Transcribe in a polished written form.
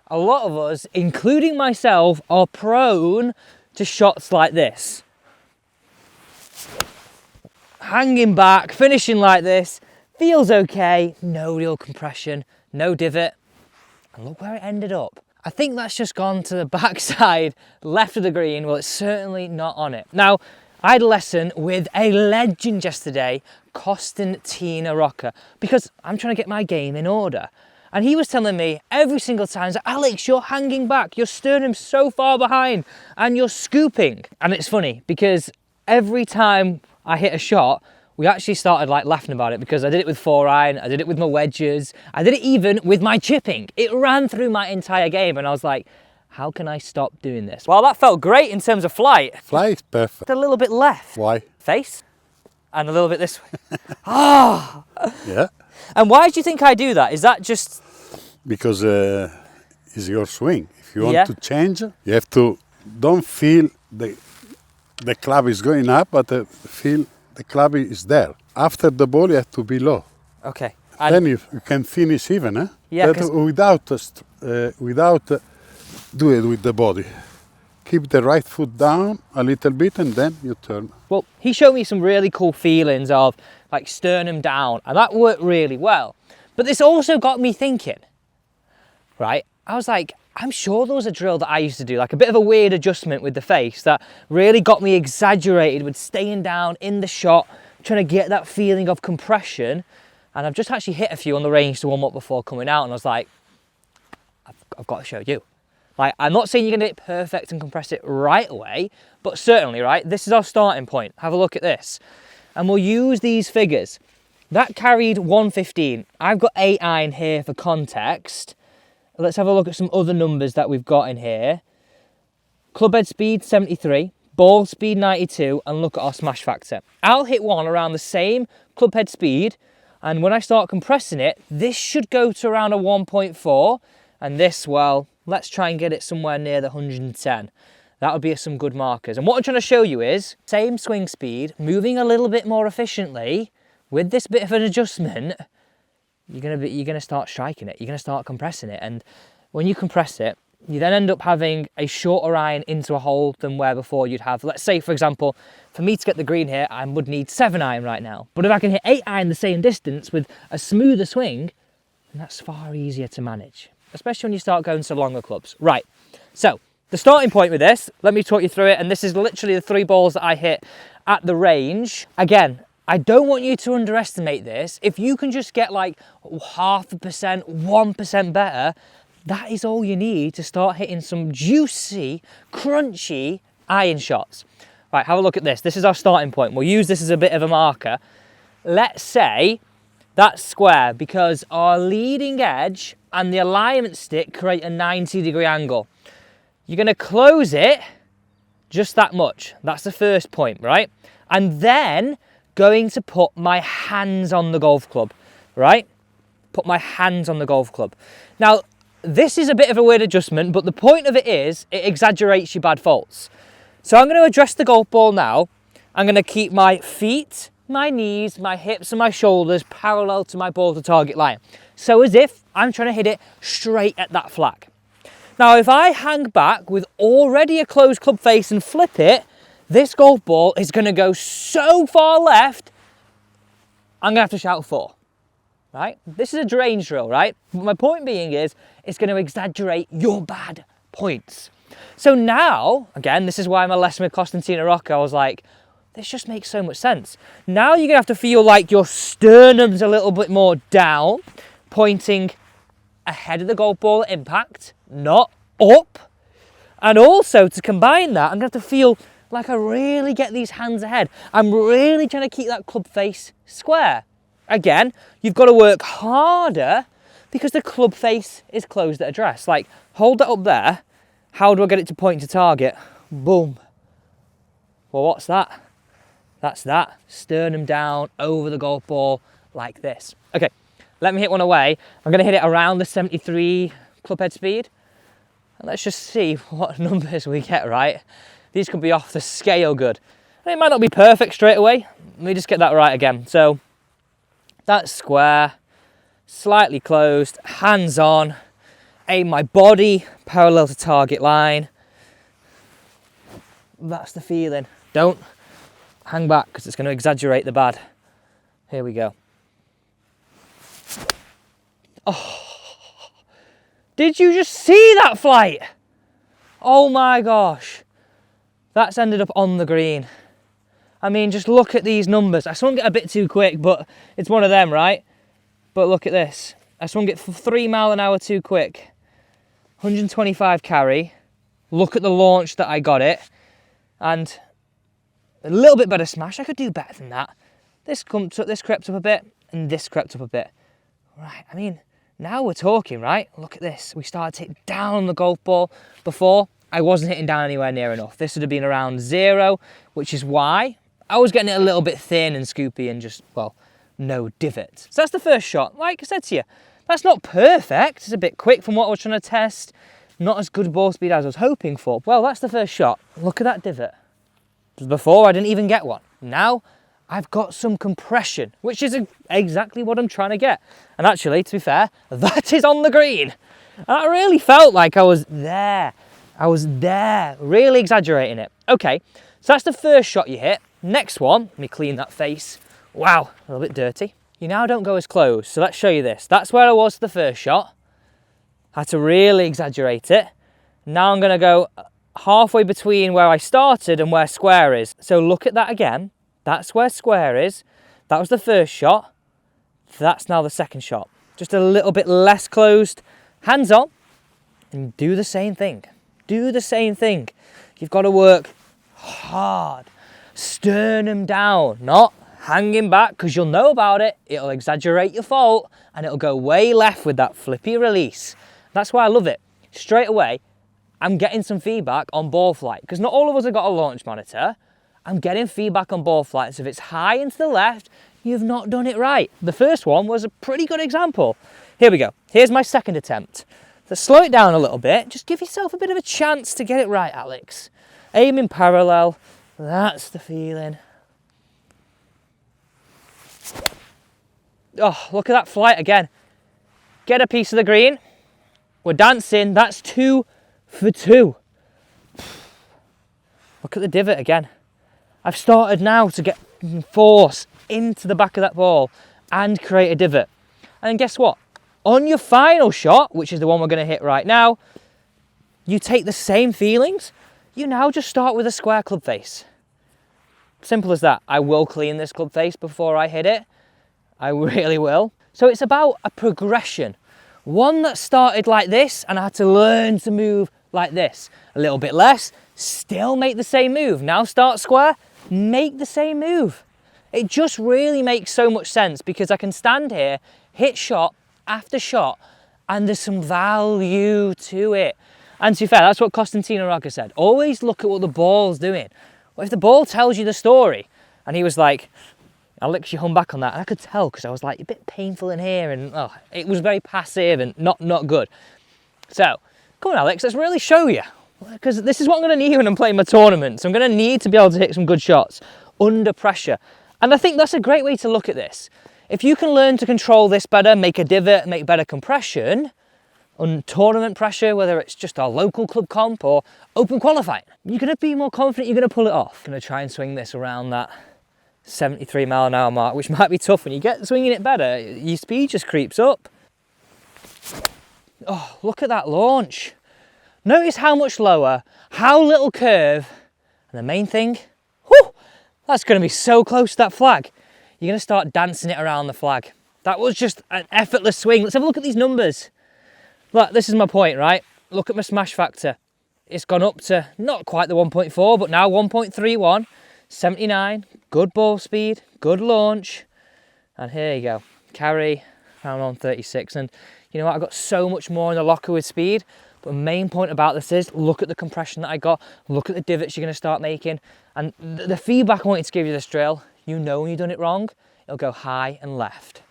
a lot of us, including myself, are prone to shots like this. Hanging back, finishing like this, feels okay, no real compression, no divot, and look where it ended up. I think that's just gone to the backside left of the green. Well, it's certainly not on it. Now, I had a lesson with a legend yesterday, Costantino Rocca, because I'm trying to get my game in order. And he was telling me every single time, he's like, Alex, you're hanging back, your sternum's so far behind, and you're scooping. And it's funny, because every time I hit a shot, we actually started like laughing about it, because I did it with 4-iron, I did it with my wedges, I did it even with my chipping. It ran through my entire game, and I was like, how can I stop doing this? Well, that felt great in terms of flight. Flight is perfect. A little bit left. Why? Face, and a little bit this way. Ah! Yeah. And why do you think I do that? Is that just... Because it's your swing. If you want to change, you have to, don't feel the club is going up, but feel the club is there. After the ball, you have to be low. Okay. And then you can finish even, eh? Yeah, without do it with the body. Keep the right foot down a little bit and then you turn. Well, he showed me some really cool feelings of like sternum down, and that worked really well. But this also got me thinking, right? I was like, I'm sure there was a drill that I used to do, like a bit of a weird adjustment with the face that really got me exaggerated with staying down in the shot, trying to get that feeling of compression. And I've just actually hit a few on the range to warm up before coming out, and I was like, I've got to show you. Like, I'm not saying you're gonna get it perfect and compress it right away, but certainly, right, this is our starting point. Have a look at this. And we'll use these figures. That carried 115. I've got 8-iron here for context. Let's have a look at some other numbers that we've got in here. Club head speed 73, ball speed 92, and look at our smash factor. I'll hit one around the same club head speed, and when I start compressing it, this should go to around a 1.4, and this, well, let's try and get it somewhere near the 110. That would be some good markers. And what I'm trying to show you is, same swing speed, moving a little bit more efficiently, with this bit of an adjustment, you're gonna start striking it, you're gonna start compressing it, and when you compress it, you then end up having a shorter iron into a hole than where before you'd have, let's say for example, for me to get the green here, I would need 7-iron right now. But if I can hit 8-iron the same distance with a smoother swing, then that's far easier to manage, especially when you start going to longer clubs. Right, so the starting point with this, let me talk you through it, and this is literally the 3 balls that I hit at the range. Again, I don't want you to underestimate this. If you can just get like 0.5%, 1% better, that is all you need to start hitting some juicy, crunchy iron shots. Right, have a look at this. This is our starting point. We'll use this as a bit of a marker. Let's say that's square because our leading edge and the alignment stick create a 90-degree angle. You're gonna close it just that much. That's the first point, right? And then going to put my hands on the golf club, right? Put my hands on the golf club. Now, this is a bit of a weird adjustment, but the point of it is it exaggerates your bad faults. So I'm going to address the golf ball now. I'm going to keep my feet, my knees, my hips and my shoulders parallel to my ball to target line. So as if I'm trying to hit it straight at that flag. Now, if I hang back with already a closed club face and flip it, this golf ball is going to go so far left, I'm going to have to shout 4, right? This is a range drill, right? But my point being is, it's going to exaggerate your bad points. So now, again, this is why I'm a lesson with Costantino Rocca. I was like, this just makes so much sense. Now you're going to have to feel like your sternum's a little bit more down, pointing ahead of the golf ball at impact, not up. And also, to combine that, I'm going to have to feel like I really get these hands ahead. I'm really trying to keep that club face square. Again, you've got to work harder because the club face is closed at address. Like, hold that up there. How do I get it to point to target? Boom. Well, what's that? That's that. Sternum down over the golf ball like this. Okay, let me hit one away. I'm going to hit it around the 73 club head speed. And let's just see what numbers we get right. These could be off the scale good. And it might not be perfect straight away. Let me just get that right again. So that's square, slightly closed, hands on, aim my body parallel to target line. That's the feeling. Don't hang back because it's going to exaggerate the bad. Here we go. Oh, did you just see that flight? Oh my gosh. That's ended up on the green. I mean, just look at these numbers. I swung it a bit too quick, but it's one of them, right? But look at this. I swung it for 3 miles an hour too quick. 125 carry. Look at the launch that I got it. And a little bit better smash. I could do better than that. This crept up a bit, and this crept up a bit. Right, I mean, now we're talking, right? Look at this. We started to hit down the golf ball. Before, I wasn't hitting down anywhere near enough. This would have been around 0, which is why I was getting it a little bit thin and scoopy and just, well, no divot. So that's the first shot. Like I said to you, that's not perfect. It's a bit quick from what I was trying to test. Not as good ball speed as I was hoping for. Well, that's the first shot. Look at that divot. Before, I didn't even get one. Now, I've got some compression, which is exactly what I'm trying to get. And actually, to be fair, that is on the green. And I really felt like I was there. I was there, really exaggerating it. Okay, so that's the first shot you hit. Next one, let me clean that face. Wow, a little bit dirty. You now don't go as close, so let's show you this. That's where I was the first shot. I had to really exaggerate it. Now I'm gonna go halfway between where I started and where square is. So look at that again. That's where square is. That was the first shot. That's now the second shot. Just a little bit less closed. Hands on and do the same thing. Do the same thing. You've got to work hard. Sternum down, not hanging back, because you'll know about it. It'll exaggerate your fault and it'll go way left with that flippy release. That's why I love it. Straight away, I'm getting some feedback on ball flight, because not all of us have got a launch monitor. I'm getting feedback on ball flight. So if it's high and to the left, you've not done it right. The first one was a pretty good example. Here we go. Here's my second attempt. So slow it down a little bit. Just give yourself a bit of a chance to get it right, Alex. Aim in parallel. That's the feeling. Oh, look at that flight again. Get a piece of the green. We're dancing. That's 2 for 2. Look at the divot again. I've started now to get force into the back of that ball and create a divot. And guess what? On your final shot, which is the one we're going to hit right now, you take the same feelings. You now just start with a square club face. Simple as that. I will clean this club face before I hit it. I really will. So it's about a progression. One that started like this and I had to learn to move like this. A little bit less, still make the same move. Now start square, make the same move. It just really makes so much sense because I can stand here, hit shot after shot, and there's some value to it. And to be fair, that's what Costantino Rocca said. Always look at what the ball's doing. Well, if the ball tells you the story, and he was like, Alex, you hung back on that. And I could tell because I was like a bit painful in here and it was very passive and not good. So, come on, Alex, let's really show you. Because this is what I'm going to need when I'm playing my tournaments. I'm going to need to be able to hit some good shots under pressure. And I think that's a great way to look at this. If you can learn to control this better, make a divot, make better compression on tournament pressure, whether it's just our local club comp or open qualifying, you're going to be more confident you're going to pull it off. I'm going to try and swing this around that 73 mile an hour mark, which might be tough. When you get swinging it better, your speed just creeps up. Oh, look at that launch. Notice how much lower, how little curve, and the main thing, whew, that's going to be so close to that flag. You're going to start dancing it around the flag. That was just an effortless swing. Let's have a look at these numbers. Look, this is my point, right? Look at my smash factor. It's gone up to not quite the 1.4, but now 1.31, 79, good ball speed, good launch. And here you go, carry around on 36. And you know what, I got so much more in the locker with speed. But the main point about this is, look at the compression that I got, look at the divots you're going to start making. And the feedback I wanted to give you this drill, you know when you've done it wrong, it'll go high and left.